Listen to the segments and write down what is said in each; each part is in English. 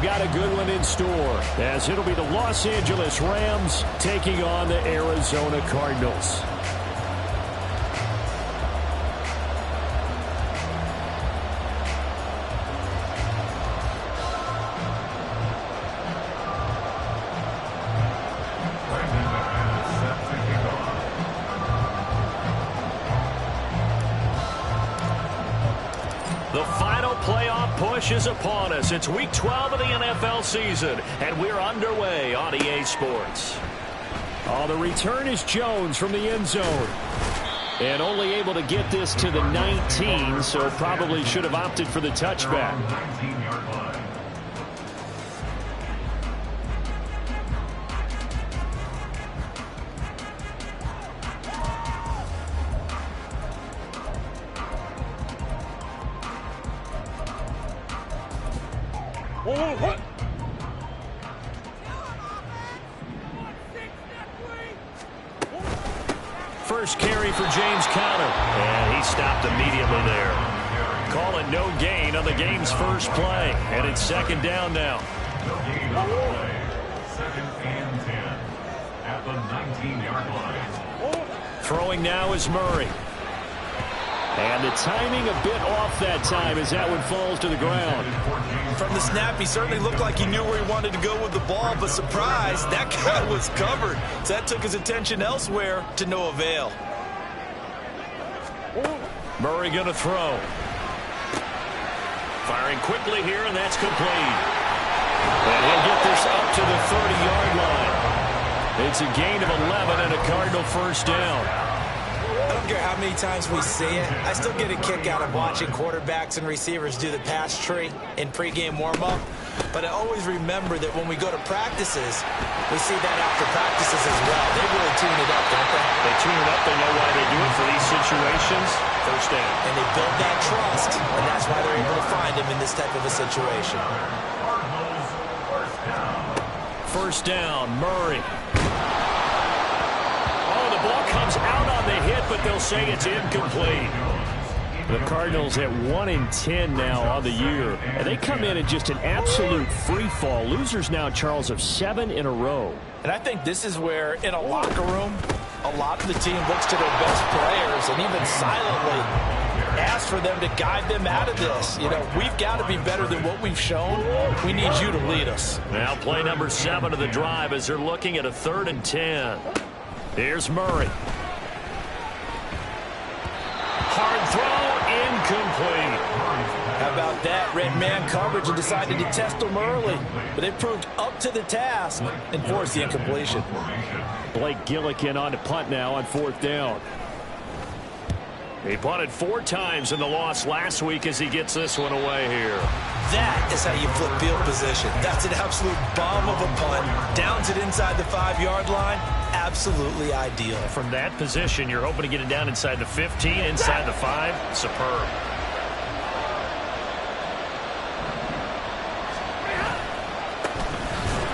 got a good one in store, as it'll be the Los Angeles Rams taking on the Arizona Cardinals. The final playoff push is upon us. It's Week 12 of the NFL season, and we're underway on EA Sports. Oh, the return is Jones from the end zone. And only able to get this to the 19, so probably should have opted for the touchback. First carry for James Conner, and he stopped immediately there. Call it no gain on the game's first play, and it's second down now. No gain on the play. Second and 10 at the 19-yard line. Throwing now is Murray. And the timing a bit off that time as that one falls to the ground. From the snap, he certainly looked like he knew where he wanted to go with the ball, but surprise, that guy was covered. So that took his attention elsewhere to no avail. Murray going to throw. Firing quickly here, and that's complete. And he'll get this up to the 30-yard line. It's a gain of 11 and a Cardinal first down. I don't care how many times we see it. I still get a kick out of watching quarterbacks and receivers do the pass tree in pregame warm-up. But I always remember that when we go to practices, we see that after practices as well. They really tune it up, don't they? They tune it up. They know why they do it for these situations. First down. And they build that trust, and that's why they're able to find him in this type of a situation. First down, Murray. The ball comes out on the hit, but they'll say it's incomplete. The Cardinals at 1-10 now on the year. And they come in at just an absolute free fall. Losers now, Charles, of 7 in a row. And I think this is where, in a locker room, a lot of the team looks to their best players and even silently asks for them to guide them out of this. You know, we've got to be better than what we've shown. We need you to lead us. Now play number 7 of the drive as they're looking at a 3rd and 10. Here's Murray. Hard throw, incomplete. How about that? Red man coverage and decided to test them early. But they proved up to the task and forced the incompletion. Blake Gillikin on to punt now on 4th down. He punted 4 times in the loss last week as he gets this one away here. That is how you flip field position. That's an absolute bomb of a punt. Downs it inside the 5-yard line. Absolutely ideal. From that position, you're hoping to get it down inside the 15, inside the 5. Superb.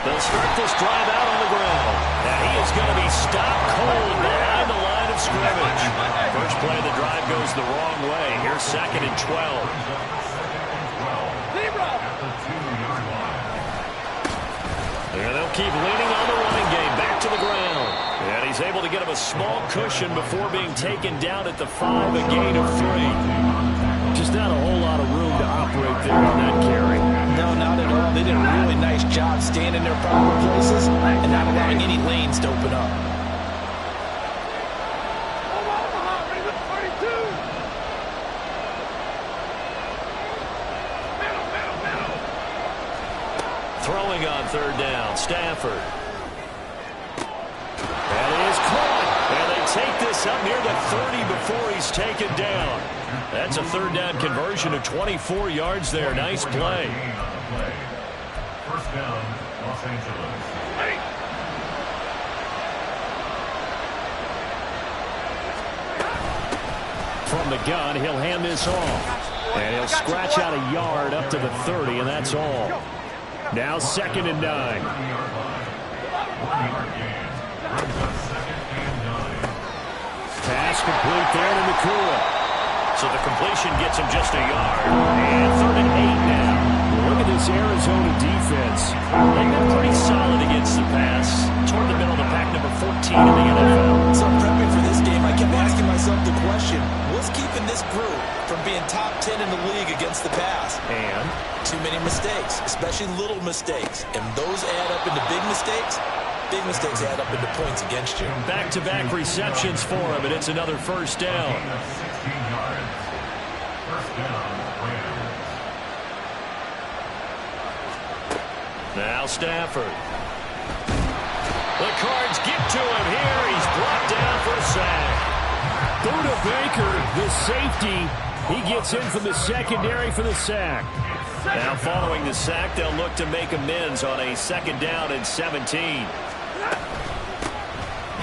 They'll start this drive out on the ground. And he is going to be stopped cold behind the line of scrimmage. First play of the drive goes the wrong way. Here's 2nd and 12. And they'll keep leaning on the running game. Back to the ground. And he's able to get him a small cushion before being taken down at the 5, a gain of 3. Just not a whole lot of room to operate there on that carry. No, not at all. They did a really nice job staying in their proper places and not allowing any lanes to open up. Throwing on 3rd down, Stafford. That is caught. And they take this up near the 30 before he's taken down. That's a 3rd down conversion of 24 yards there. Nice play. First down, Los Angeles. From the gun, he'll hand this off. And he'll scratch out a yard up to the 30, and that's all. Now 2nd and 9. Pass complete there to Nakua. So the completion gets him just a yard. And 3rd and 8 now. Look at this this Arizona defense? They've been pretty solid against the pass. Toward the middle of the pack, number 14 in the NFL. So prepping for this game, I kept asking myself the question, what's keeping this group from being top 10 in the league against the pass? And too many mistakes, especially little mistakes. And those add up into big mistakes. Big mistakes add up into points against you. Back-to-back receptions for him, and it's another first down. 16 yards. First down, Rams. Now Stafford. The Cards get to him here. He's brought down for a sack. Buda Baker, the safety, he gets in from the secondary for the sack. Now following the sack, they'll look to make amends on a second down and 17.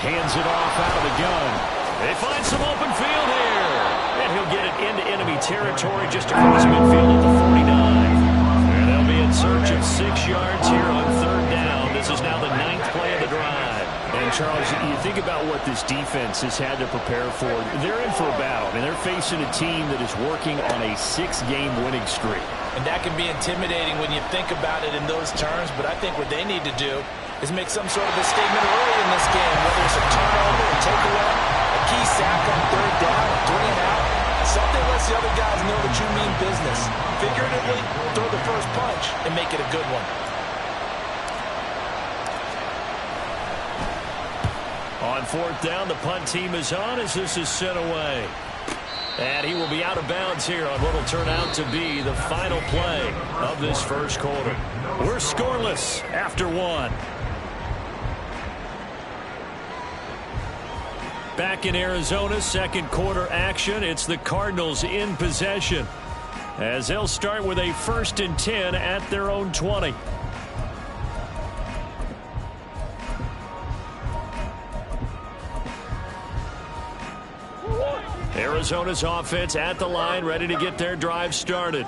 Hands it off out of the gun. They find some open field here. And he'll get it into enemy territory just across midfield at the 49. And they'll be in search of 6 yards here on third down. This is now the 9th play of the drive. And, Charles, you think about what this defense has had to prepare for. They're in for a battle. I mean, they're facing a team that is working on a 6-game winning streak. And that can be intimidating when you think about it in those terms, but I think what they need to do is make some sort of a statement early in this game, whether it's a turnover, a takeaway, a key sack on third down, a 3-and-out. Something lets the other guys know that you mean business. Figuratively, throw the first punch and make it a good one. On fourth down, the punt team is on as this is sent away. And he will be out of bounds here on what will turn out to be the final play of this first quarter. We're scoreless after one. Back in Arizona, second quarter action. It's the Cardinals in possession as they'll start with a 1st and 10 at their own 20. Arizona's offense at the line, ready to get their drive started.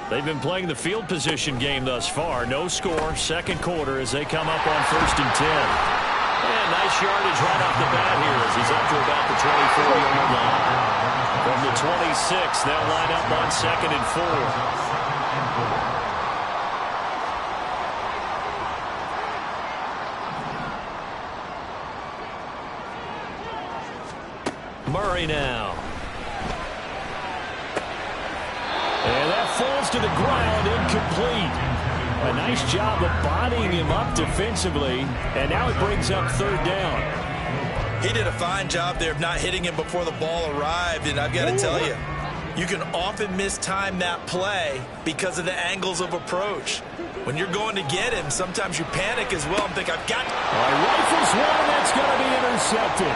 They've been playing the field position game thus far. No score, second quarter as they come up on 1st and 10. And nice yardage right off the bat here as he's up to about the 24-yard line. From the 26, they'll line up on 2nd and 4. Murray now. And that falls to the ground, incomplete. A nice job of bodying him up defensively, and now it brings up third down. He did a fine job there of not hitting him before the ball arrived, and I've got to tell you, you can often mistime that play because of the angles of approach. When you're going to get him, sometimes you panic as well and think, I've got... Rifles one, that's going to be intercepted.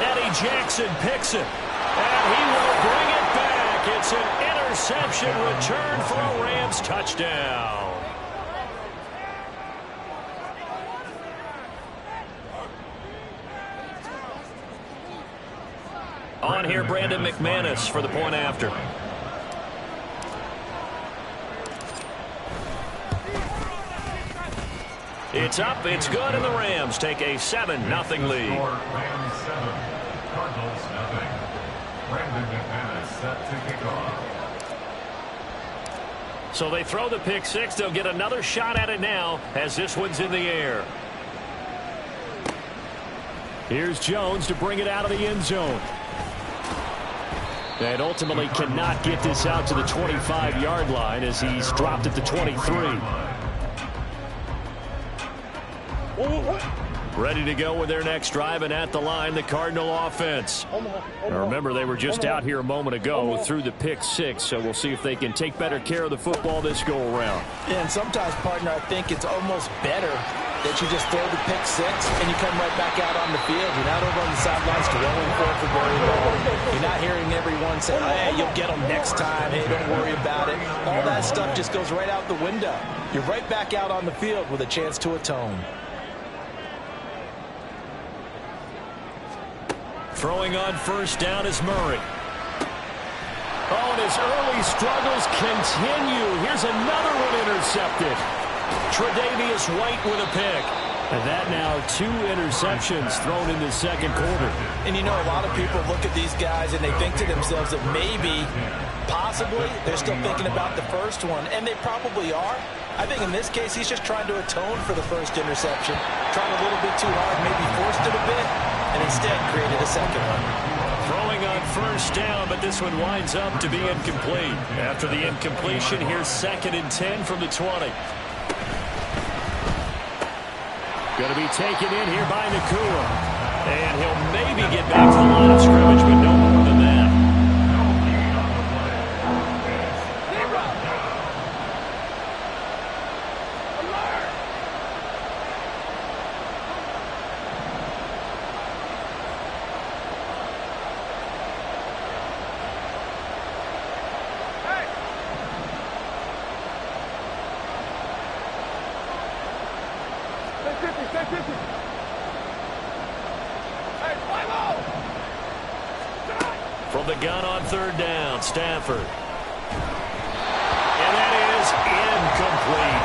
Eddie Jackson picks it, and he will bring it back. It's an interception return for a Rams touchdown. On here, Brandon McManus for the point after. It's up, it's good, and the Rams take a 7-0 lead. Rams 7, Cardinals 0. Brandon McManus set to kick off. So they throw the pick six. They'll get another shot at it now as this one's in the air. Here's Jones to bring it out of the end zone. And ultimately cannot get this out to the 25-yard line as he's dropped at the 23. Ready to go with their next drive, and at the line, the Cardinal offense. Now remember, they were just out here a moment ago through the pick six, so we'll see if they can take better care of the football this go-around. Yeah, and sometimes, partner, I think it's almost better that you just throw the pick six and you come right back out on the field. You're not over on the sidelines dwelling for very long. You're not hearing everyone say, hey, you'll get them next time. Hey, don't worry about it. All that stuff just goes right out the window. You're right back out on the field with a chance to atone. Throwing on first down is Murray. Oh, and his early struggles continue. Here's another one intercepted. Tre'Davious White with a pick. And that now 2 interceptions thrown in the second quarter. And you know, a lot of people look at these guys and they think to themselves that maybe, possibly, they're still thinking about the first one. And they probably are. I think in this case, he's just trying to atone for the first interception. Tried a little bit too hard, maybe forced it a bit, and instead created a second one. Throwing on first down, but this one winds up to be incomplete. After the incompletion, here's 2nd and 10 from the 20. Going to be taken in here by Nakua. And he'll maybe get back to the line of scrimmage, but no more than that. From the gun on 3rd down, Stafford. And that is incomplete.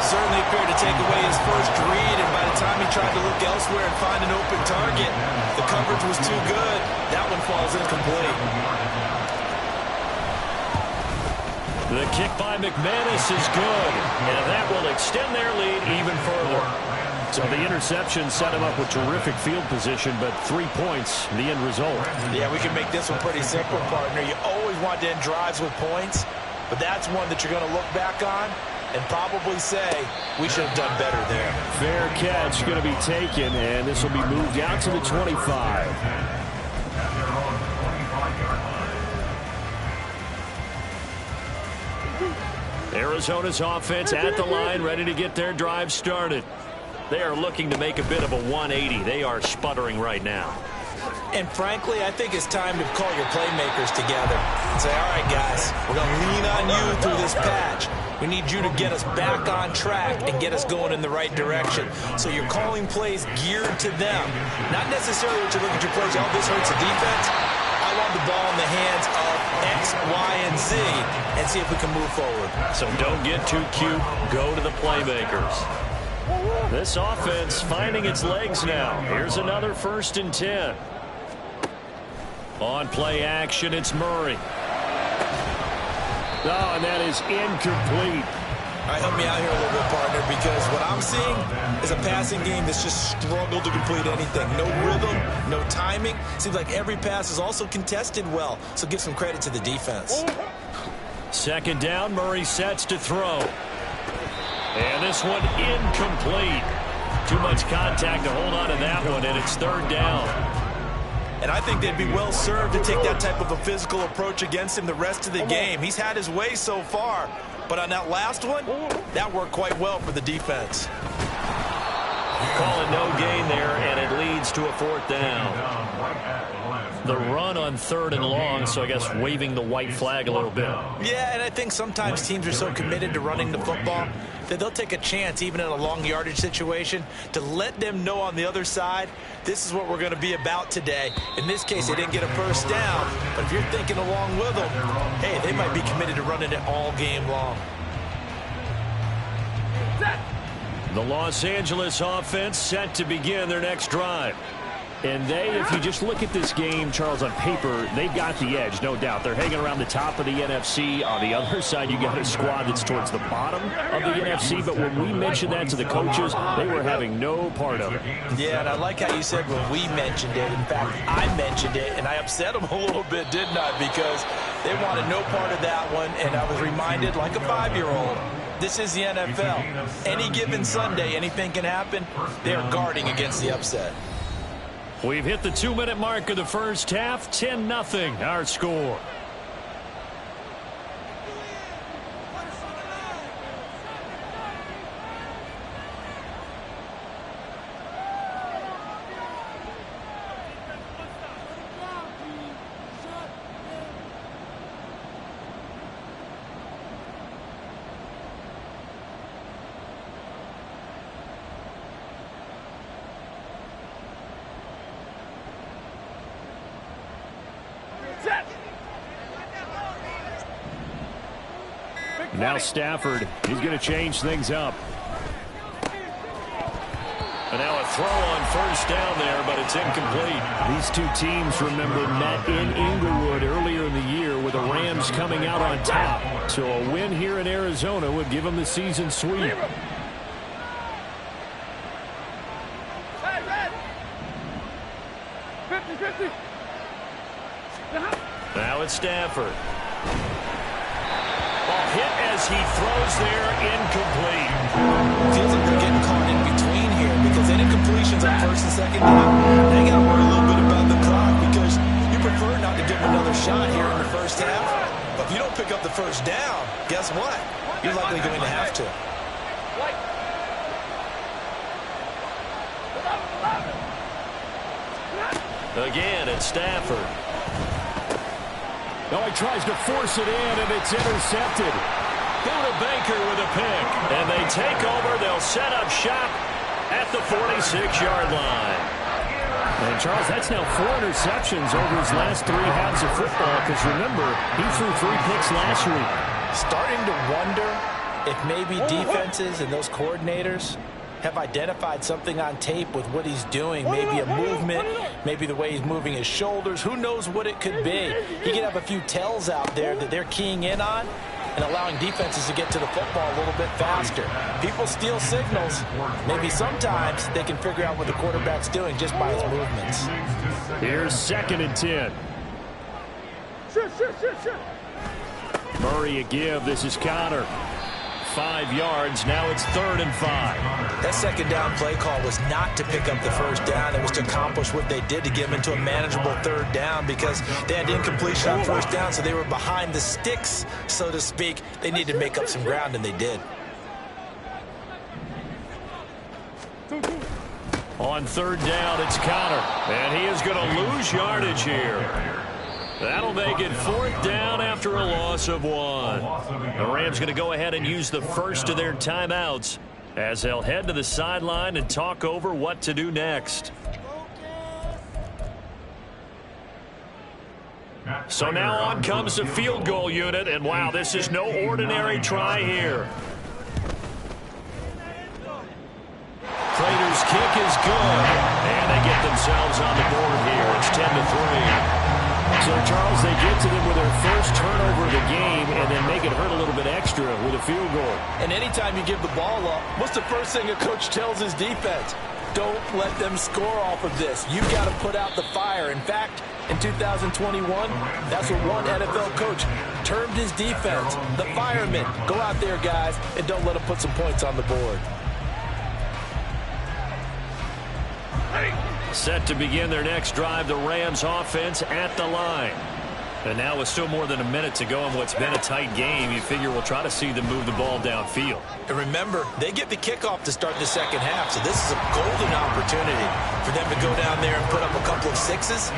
Certainly appeared to take away his first read, and by the time he tried to look elsewhere and find an open target, the coverage was too good. That one falls incomplete. The kick by McManus is good, and that will extend their lead even further. So the interception set him up with terrific field position, but 3 points, the end result. Yeah, we can make this one pretty simple, partner. You always want to end drives with points, but that's one that you're going to look back on and probably say, we should have done better there. Fair catch going to be taken, and this will be moved out to the 25. Arizona's offense at the line, ready to get their drive started. They are looking to make a bit of a 180. They are sputtering right now. And frankly, I think it's time to call your playmakers together and say, all right, guys, we're going to lean on you through this patch. We need you to get us back on track and get us going in the right direction. So you're calling plays geared to them. Not necessarily what you look at your plays, oh, this hurts the defense. I want the ball in the hands of X, Y, and Z and see if we can move forward. So don't get too cute. Go to the playmakers. This offense finding its legs now. Here's another 1st and 10. On play action, it's Murray. Oh, and that is incomplete. All right, help me out here a little bit, partner, because what I'm seeing is a passing game that's just struggled to complete anything. No rhythm, no timing. Seems like every pass is also contested well, so give some credit to the defense. 2nd down, Murray sets to throw. And this one incomplete. Too much contact to hold on to that one, and it's 3rd down. And I think they'd be well served to take that type of a physical approach against him the rest of the game. He's had his way so far, but on that last one, that worked quite well for the defense. Call it no gain there, and it leads to a 4th down. The run on 3rd and long, so I guess waving the white flag a little bit. Yeah, and I think sometimes teams are so committed to running the football that they'll take a chance, even in a long yardage situation, to let them know on the other side, this is what we're going to be about today. In this case, they didn't get a first down, but if you're thinking along with them, hey, they might be committed to running it all game long. The Los Angeles offense set to begin their next drive. And they, if you just look at this game, Charles, on paper, they've got the edge, no doubt. They're hanging around the top of the NFC. On the other side, you got a squad that's towards the bottom of the NFC. But when we mentioned that to the coaches, they were having no part of it. Yeah, and I like how you said when we mentioned it. In fact, I mentioned it, and I upset them a little bit, didn't I? Because they wanted no part of that one, and I was reminded like a 5-year-old. This is the NFL. Any given Sunday, anything can happen. They're guarding against the upset. We've hit the 2-minute mark of the first half. 10-0 our score. Now Stafford, he's going to change things up. And now a throw on first down there, but it's incomplete. These two teams, remember, met in Inglewood earlier in the year with the Rams coming out on top. So a win here in Arizona would give them the season sweep. Now it's Stafford. Ball hit as he throws there, incomplete. Feels like they're getting caught in between here because any completions on first and second down, they got to worry a little bit about the clock because you prefer not to give them another shot here in the first half. But if you don't pick up the first down, guess what? You're likely going to have to. Again, it's Stafford. No, he tries to force it in, and it's intercepted. Buda Baker with a pick. And they take over. They'll set up shop at the 46-yard line. And, Charles, that's now 4 interceptions over his last 3 halves of football because, remember, he threw 3 picks last week. Starting to wonder if maybe defenses and those coordinators have identified something on tape with what he's doing. Maybe a movement, maybe the way he's moving his shoulders. Who knows what it could be? He could have a few tells out there that they're keying in on and allowing defenses to get to the football a little bit faster. People steal signals. Maybe sometimes they can figure out what the quarterback's doing just by his movements. Here's 2nd and 10. Murray a give. This is Connor. 5 yards. Now it's 3rd and 5. That second down play call was not to pick up the first down. It was to accomplish what they did to get them into a manageable 3rd down because they had incompletion on first down, so they were behind the sticks, so to speak. They needed to make up some ground, and they did. On 3rd down, it's Connor. And he is going to lose yardage here. That'll make it 4th down after a loss of 1. The Rams going to go ahead and use the first of their timeouts as they'll head to the sideline and talk over what to do next. So now on comes the field goal unit, and wow, this is no ordinary try here. Prater's kick is good, and they get themselves on the board here. It's 10-3. So, Charles, they get to them with their first turnover of the game and then make it hurt a little bit extra with a field goal. And anytime you give the ball up, what's the first thing a coach tells his defense? Don't let them score off of this. You've got to put out the fire. In fact, in 2021, that's what one NFL coach termed his defense. The firemen. Go out there, guys, and don't let them put some points on the board. Set to begin their next drive, the Rams offense at the line. And now with still more than a minute to go in what's been a tight game, you figure we'll try to see them move the ball downfield. And remember, they get the kickoff to start the second half, so this is a golden opportunity for them to go down there and put up a couple of sixes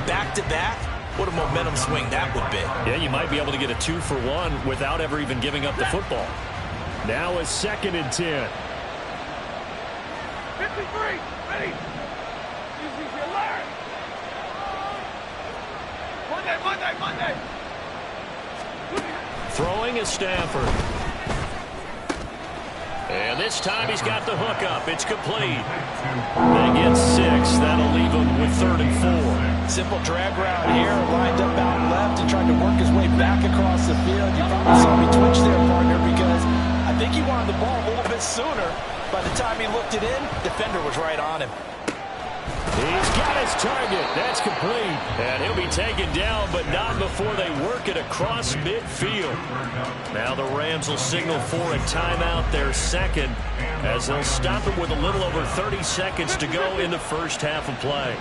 back-to-back. What a momentum swing that would be. Yeah, you might be able to get a 2-for-1 without ever even giving up the football. Now a 2nd and 10. 53, ready. Monday. Throwing is Stafford. And this time he's got the hook up. It's complete. They get 6. That'll leave him with 3rd and 4. Simple drag route here, lined up out left and tried to work his way back across the field. You probably saw me twitch there, partner, because I think he wanted the ball a little bit sooner. By the time he looked it in, defender was right on him. He's got his target. That's complete. And he'll be taken down, but not before they work it across midfield. Now the Rams will signal for a timeout, their second, as they'll stop it with a little over 30 seconds to go in the first half of play.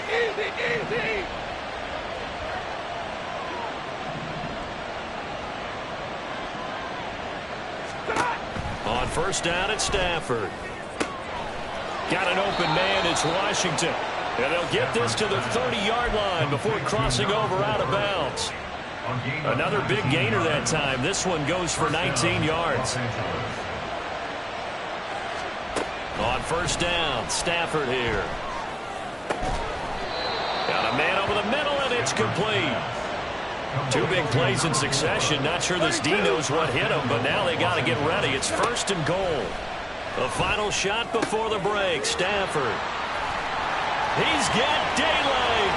Easy. On first down, it's Stafford. Got an open man, it's Washington. And they'll get this to the 30-yard line before crossing over out of bounds. Another big gainer that time. This one goes for 19 yards. On first down, Stafford here. Got a man over the middle, and it's complete. Two big plays in succession. Not sure this D knows what hit him, but now they got to get ready. It's 1st and goal. The final shot before the break. Stafford. He's got daylight.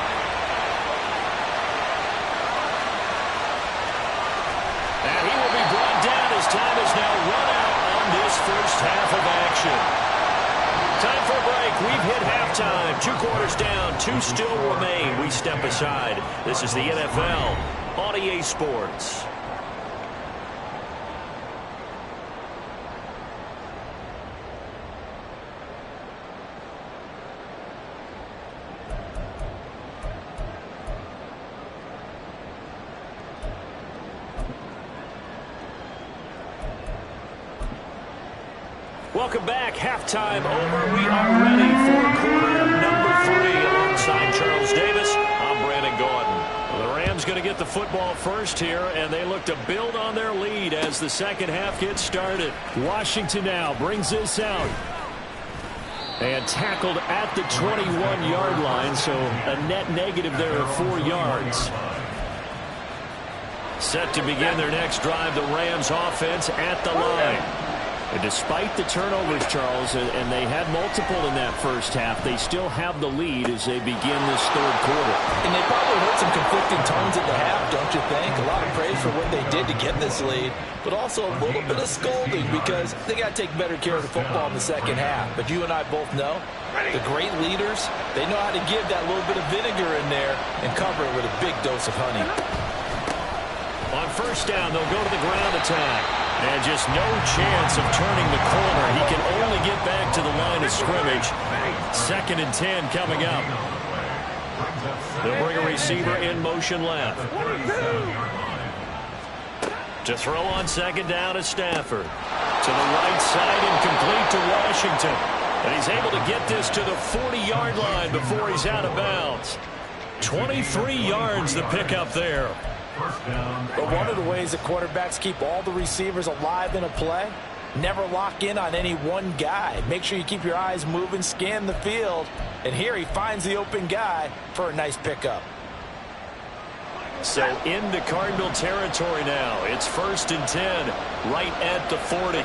And he will be brought down as time is now run out on this first half of action. Time for a break. We've hit halftime. 2 quarters down. 2 still remain. We step aside. This is the NFL on EA Sports. Welcome back. Halftime over. We are ready for quarter number 3 alongside Charles Davis. I'm Brandon Gordon. Well, the Rams going to get the football first here, and they look to build on their lead as the second half gets started. Washington now brings this out. And tackled at the 21-yard line, so a net negative there of 4 yards. Set to begin their next drive, the Rams offense at the line. And despite the turnovers, Charles, and they had multiple in that first half, they still have the lead as they begin this third quarter. And they probably heard some conflicting tones at the half, don't you think? A lot of praise for what they did to get this lead, but also a little bit of scolding because they got to take better care of the football in the second half. But you and I both know the great leaders, they know how to give that little bit of vinegar in there and cover it with a big dose of honey. On first down, they'll go to the ground attack. And just no chance of turning the corner. He can only get back to the line of scrimmage. 2nd and 10 coming up. They'll bring a receiver in motion left. To throw on 2nd down is Stafford. To the right side and complete to Washington. And he's able to get this to the 40-yard line before he's out of bounds. 23 yards the pickup there. But one of the ways that quarterbacks keep all the receivers alive in a play, never lock in on any one guy. Make sure you keep your eyes moving, scan the field, and here he finds the open guy for a nice pickup. So into Cardinal territory now. It's 1st and 10, right at the 40.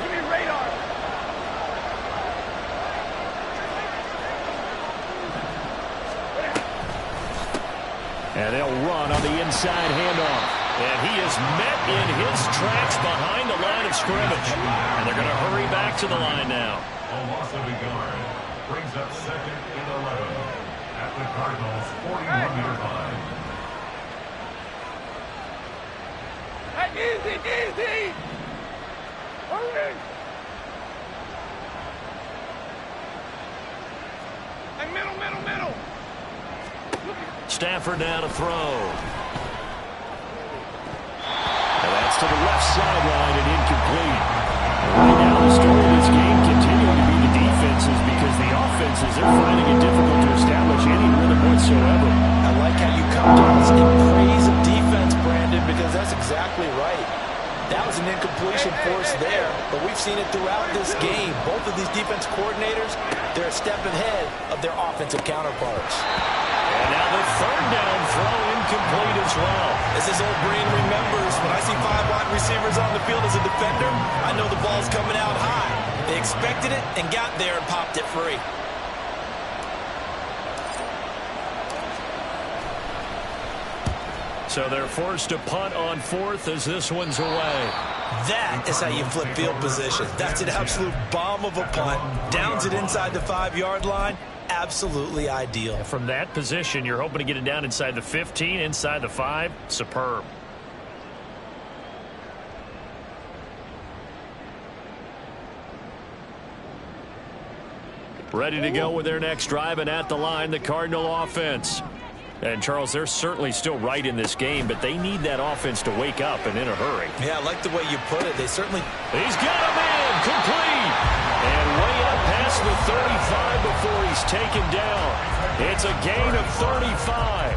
And they'll run on the inside handoff. And he is met in his tracks behind the line of scrimmage. And they're going to hurry back to the line now. A loss of a yard brings up 2nd and 11 at the Cardinals' 41-yard line. Hey, easy! Hurry! Hey, middle! Stafford now to throw. And that's to the left sideline and incomplete. Right now the story of this game continuing to be the defenses because the offenses, they're finding it difficult to establish any rhythm whatsoever. I like how you come to us in praise of defense, Brandon, because that's exactly right. That was an incompletion for us there, but we've seen it throughout this game. Both of these defense coordinators, they're a step ahead of their offensive counterparts. And now the 3rd down throw incomplete as well. As his old brain remembers, when I see 5 wide receivers on the field as a defender, I know the ball's coming out high. They expected it and got there and popped it free. So they're forced to punt on 4th as this one's away. That is how you flip field position. That's an absolute bomb of a punt. Downs it inside the 5-yard line. Absolutely ideal. From that position, you're hoping to get it down inside the 15, inside the 5. Superb. Ready to go with their next drive, and at the line, the Cardinal offense. And, Charles, they're certainly still right in this game, but they need that offense to wake up and in a hurry. Yeah, I like the way you put it. They certainly... He's got a man, complete. And way up past the 35 before he's taken down. It's a gain of 35.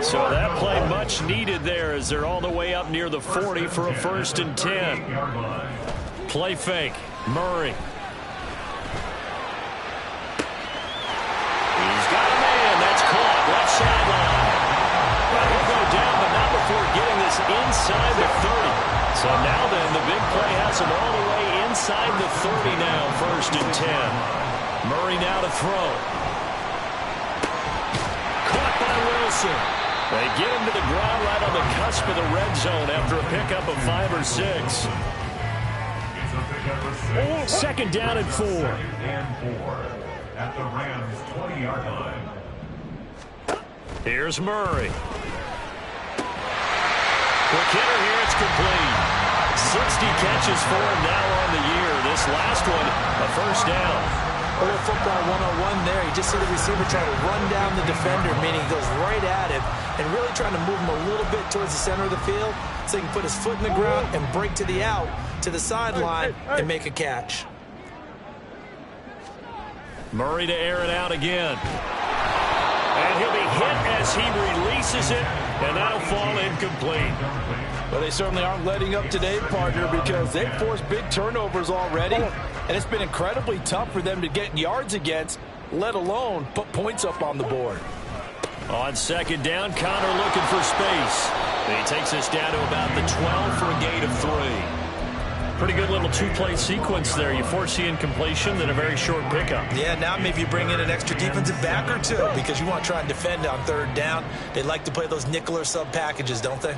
So that play much needed there as they're all the way up near the 40 for a 1st and 10. Play fake. Murray. He's got a man. That's caught. Left sideline. He'll go inside the 30. So now then, the big play has him all the way inside the 30 now, 1st and 10. Murray now to throw. Caught by Wilson. They get him to the ground right on the cusp of the red zone after a pickup of 5 or 6. Second down and 4. At the Rams' 20-yard line. Here's Murray. Quick hitter here, it's complete. 60 catches for him now on the year. This last one, a 1st down. A little football 101 there. You just see the receiver try to run down the defender, meaning he goes right at him and really trying to move him a little bit towards the center of the field so he can put his foot in the ground and break to the out, to the sideline, and make a catch. Murray to air it out again. And he'll be hit as he releases it, and that'll fall incomplete. Well, they certainly aren't letting up today, partner, because they've forced big turnovers already, and it's been incredibly tough for them to get yards against, let alone put points up on the board. On 2nd down, Connor looking for space. And he takes us down to about the 12 for a gain of 3. Pretty good little 2-play sequence there. You force the incompletion, then a very short pickup. Yeah, now maybe you bring in an extra defensive back or two because you want to try and defend on 3rd down. They like to play those nickel or sub packages, don't they?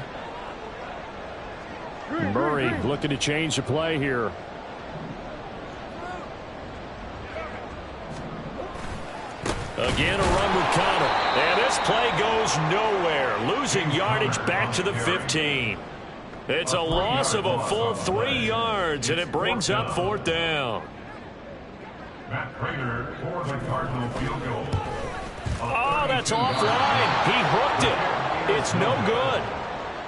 Murray looking to change the play here. Again, a run with Connor. And this play goes nowhere. Losing yardage back to the 15. It's a loss of a full 3 yards, and it brings up 4th down. Matt Prater for the Cardinal field goal. Oh, that's offline. He hooked it. It's no good.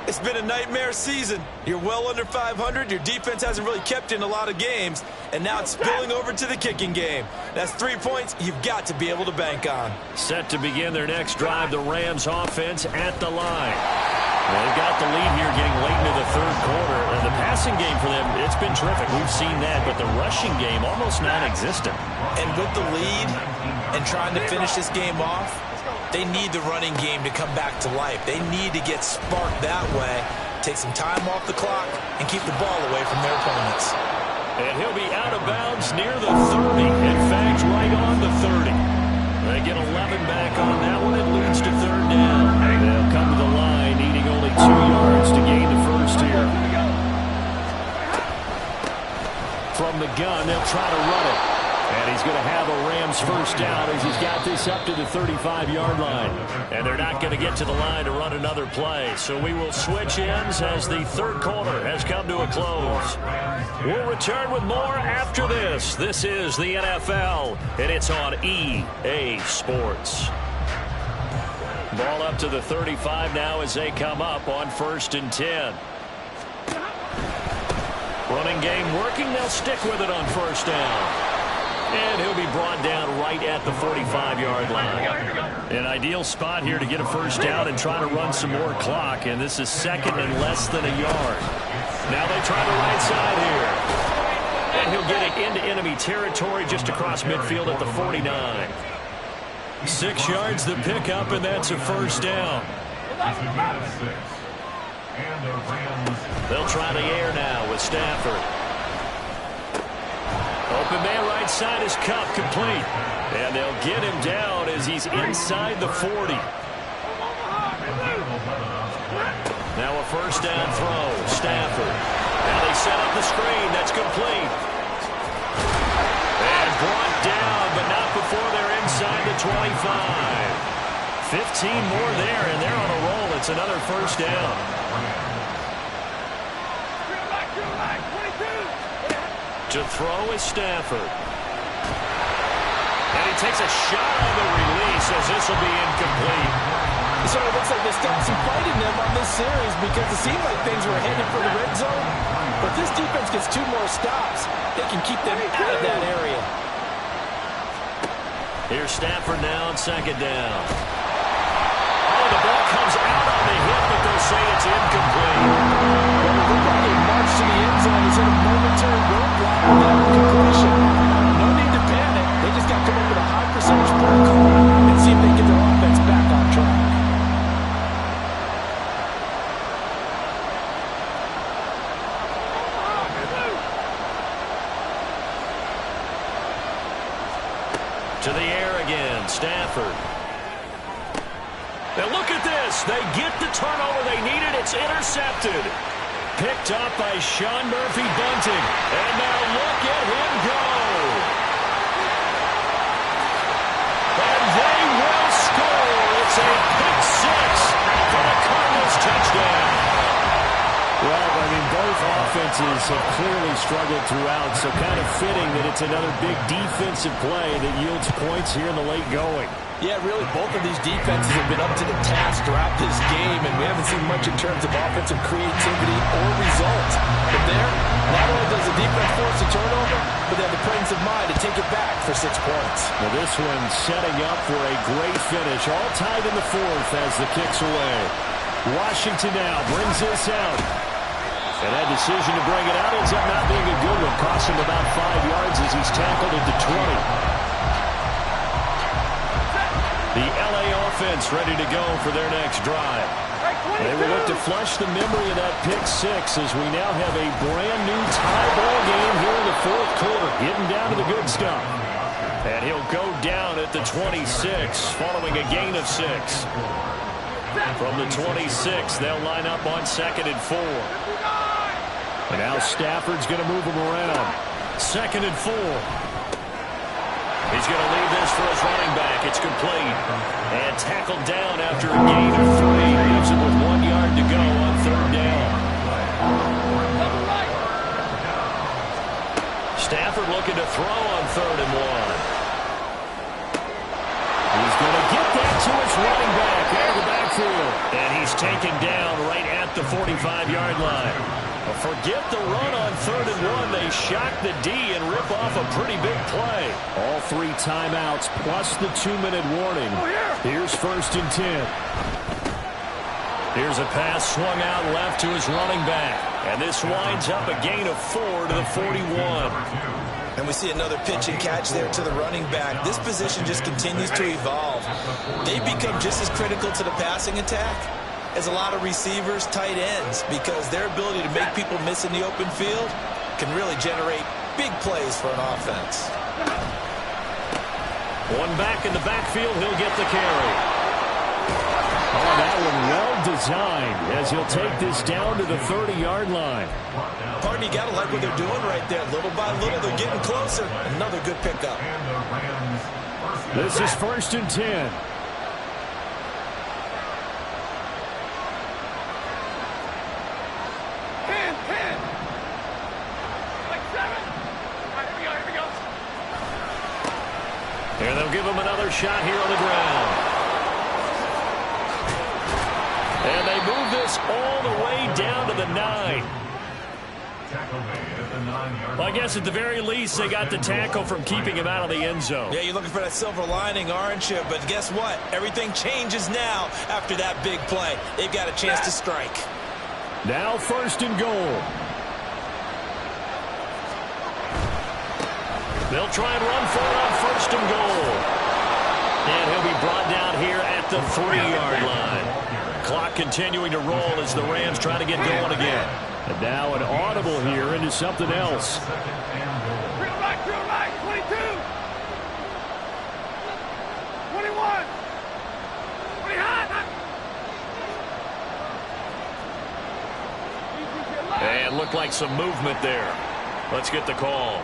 It's been a nightmare season. You're well under 500. Your defense hasn't really kept you in a lot of games. And now it's spilling over to the kicking game. That's 3 points you've got to be able to bank on. Set to begin their next drive, the Rams offense at the line. They've got the lead here getting late into the 3rd quarter. And the passing game for them, it's been terrific. We've seen that. But the rushing game, almost non-existent. And with the lead and trying to finish this game off, they need the running game to come back to life. They need to get sparked that way, take some time off the clock, and keep the ball away from their opponents. And he'll be out of bounds near the 30. In fact, right on the 30. They get 11 back on that one. It leads to 3rd down. They'll come to the line, needing only 2 yards to gain the 1st here. From the gun, they'll try to run it. And he's going to have a Rams 1st down as he's got this up to the 35-yard line. And they're not going to get to the line to run another play. So we will switch ends as the 3rd quarter has come to a close. We'll return with more after this. This is the NFL, and it's on EA Sports. Ball up to the 35 now as they come up on 1st and 10. Running game working. They'll stick with it on 1st down. And he'll be brought down right at the 45-yard line. An ideal spot here to get a 1st down and try to run some more clock. And this is 2nd and less than a yard. Now they try the right side here. And he'll get it into enemy territory just across midfield at the 49. 6 yards the pickup, and that's a 1st down. They'll try the air now with Stafford. Open man right side is Cup, complete. And they'll get him down as he's inside the 40. Now a 1st down throw, Stafford. Now they set up the screen, that's complete. And brought down, but not before they're inside the 25. 15 more there, and they're on a roll. It's another 1st down. To throw is Stafford. And he takes a shot on the release as this will be incomplete. So it looks like they stopped some fight in them on this series because it seemed like things were headed for the red zone. But this defense gets 2 more stops. They can keep them out of that area. Here's Stafford now on 2nd down. Oh, the ball comes out on the hit, but they'll say it's incomplete. Well, it looked like a march to the end zone is at a momentary roadblock with that incompletion. No need to panic. They just got to come up with a high percentage play call and see if they get their offense back on track. To the air again, Stafford. Now look at this. They get the turnover they needed. It's intercepted. Picked up by Sean Murphy-Bunting. And now look at him go. And they will score. It's a pick six for the Cardinals touchdown. Well, I mean, both offenses have clearly struggled throughout, so kind of fitting that it's another big defensive play that yields points here in the late going. Yeah, really, both of these defenses have been up to the task throughout this game, and we haven't seen much in terms of offensive creativity or results. But there, not only does the defense force a turnover, but they have the presence of mind to take it back for 6 points. Well, this one setting up for a great finish, all tied in the fourth as the kick's away. Washington now brings this out. And that decision to bring it out ends up not being a good one. Costs him about 5 yards as he's tackled at the 20. The L.A. offense ready to go for their next drive. They will look to flush the memory of that pick six as we now have a brand-new tie ball game here in the fourth quarter, getting down to the good stuff. And he'll go down at the 26 following a gain of 6. From the 26, they'll line up on 2nd and 4. And now Stafford's going to move him around. 2nd and 4. He's going to leave this for his running back. It's complete. And tackled down after a gain of 3. Leaves him with 1 yard to go on 3rd down. Stafford looking to throw on 3rd and 1. He's going to get that to his running back out of the backfield. And he's taken down right at the 45-yard line. Forget the run on 3rd and 1. They shock the D and rip off a pretty big play. All 3 timeouts plus the 2-minute warning. Here's 1st and 10. Here's a pass swung out left to his running back. And this winds up a gain of 4 to the 41. And we see another pitch and catch there to the running back. This position just continues to evolve. They become just as critical to the passing attack as a lot of receivers, tight ends, because their ability to make people miss in the open field can really generate big plays for an offense. One back in the backfield, he'll get the carry. Oh, that one well designed as he'll take this down to the 30-yard line. Pardon, you got to like what they're doing right there. Little by little, they're getting closer. Another good pickup. This is 1st and 10. And they'll give him another shot here on the ground. And they move this all the way down to the 9. Well, I guess at the very least, they got the tackle from keeping him out of the end zone. Yeah, you're looking for that silver lining, aren't you? But guess what? Everything changes now after that big play. They've got a chance to strike. Now 1st and goal. They'll try and run for it on 1st and goal. And he'll be brought down here at the 3-yard line. Clock continuing to roll as the Rams try to get going again. And now an audible here into something else. Real right, 22. 21. 20. And looked like some movement there. Let's get the call.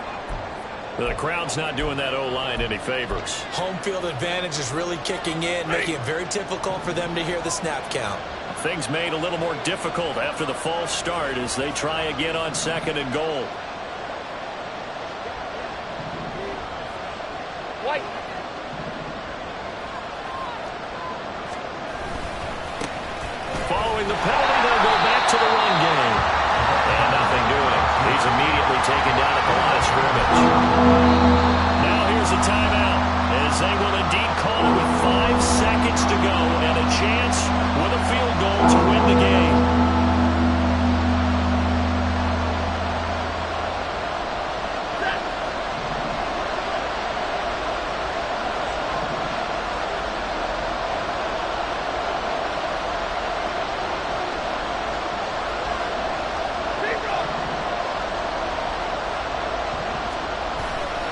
The crowd's not doing that O-line any favors. Home field advantage is really kicking in, making it very difficult for them to hear the snap count. Things made a little more difficult after the false start as they try again on 2nd and goal. White. Following the penalty, they'll go back to the run game. And nothing doing. He's immediately taken down at the line of scrimmage. Now here's a timeout as they will indeed call it with 5 seconds to go and a chance with a field goal to win the game.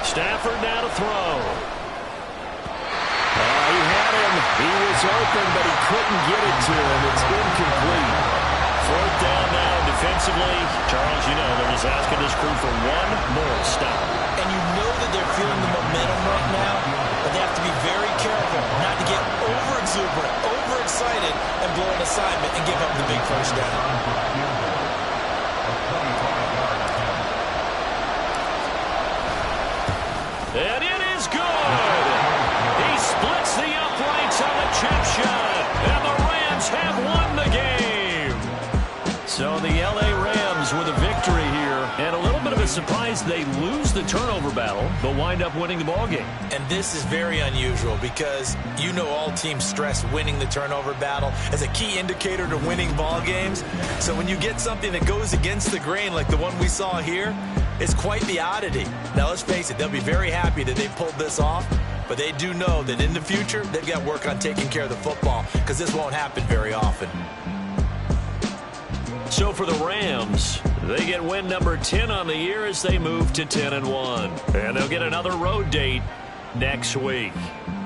Stafford now to throw. him. He was open, but he couldn't get it to him. It's incomplete. Fourth down now defensively. Charles, you know, they're just asking this crew for one more stop. And you know that they're feeling the momentum right now, but they have to be very careful not to get over-exuberant, overexcited, and blow an assignment and give up the big first down. And it is good. He splits the uprights on the chip shot, and the Rams have won the game. So the L.A. Rams with a victory here, and a little bit of a surprise they lose the turnover battle, but wind up winning the ballgame. And this is very unusual because you know all teams stress winning the turnover battle as a key indicator to winning ball games. So when you get something that goes against the grain like the one we saw here, it's quite the oddity. Now, let's face it, they'll be very happy that they pulled this off, but they do know that in the future, they've got work on taking care of the football because this won't happen very often. So for the Rams, they get win number 10 on the year as they move to 10-1. And they'll get another road date next week.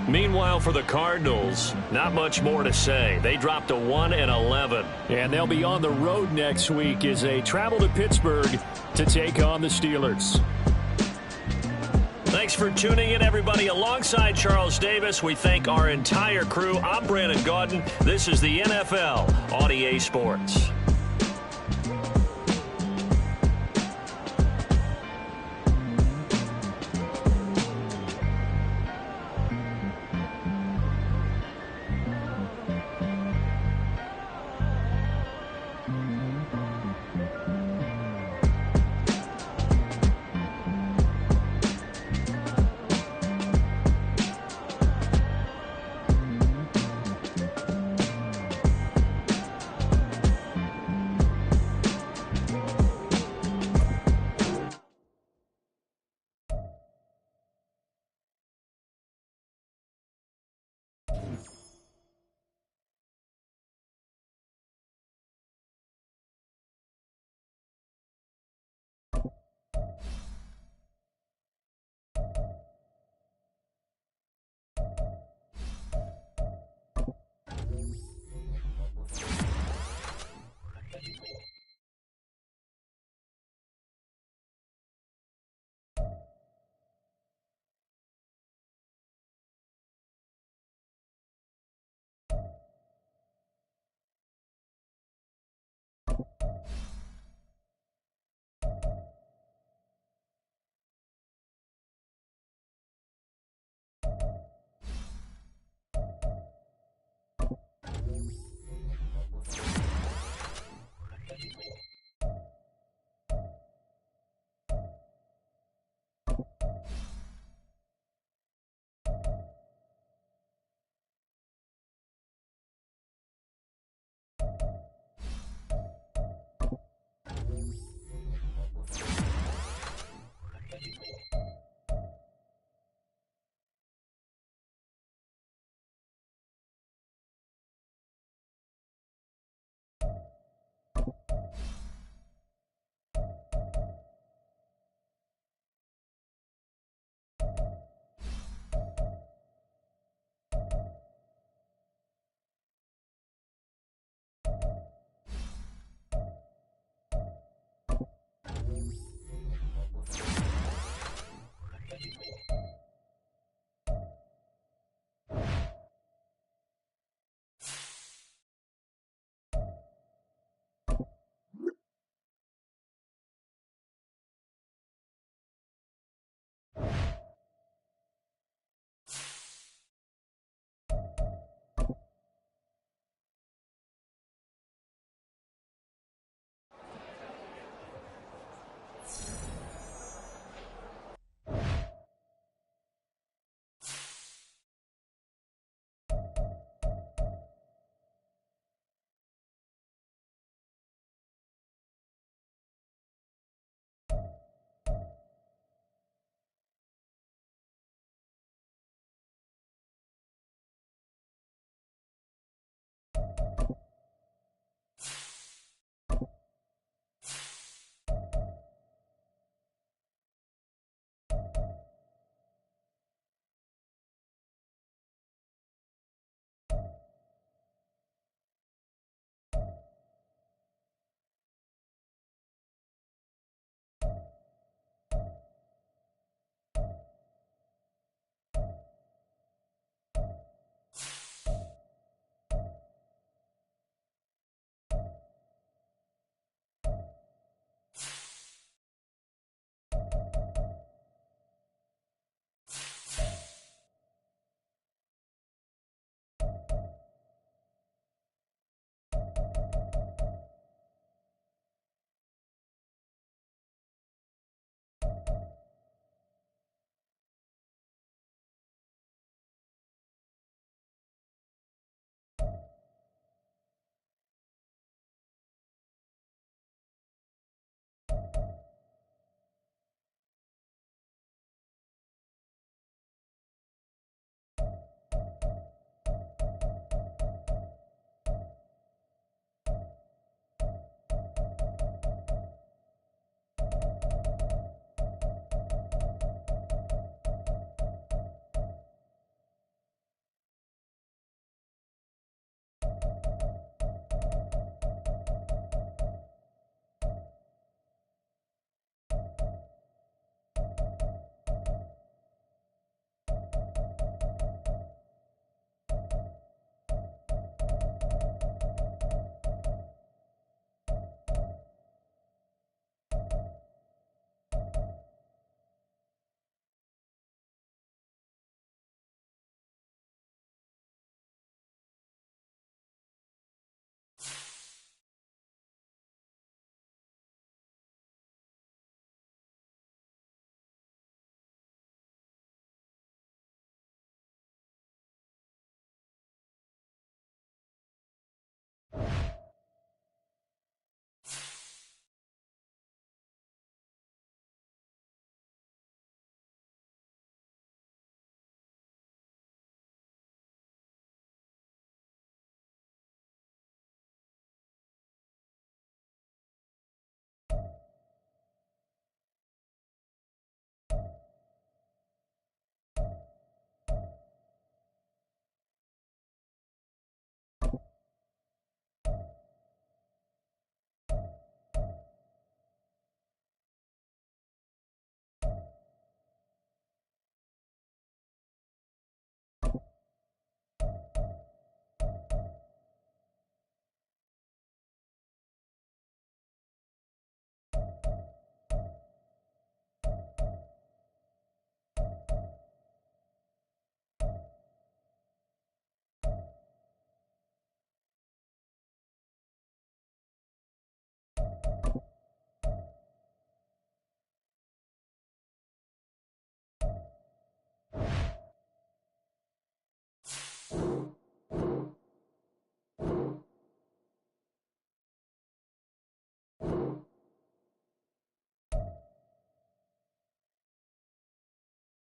Meanwhile, for the Cardinals, not much more to say. They dropped to 1-11. And they'll be on the road next week as they travel to Pittsburgh to take on the Steelers. Thanks for tuning in, everybody. Alongside Charles Davis, we thank our entire crew. I'm Brandon Gaudin. This is the NFL on EA Sports.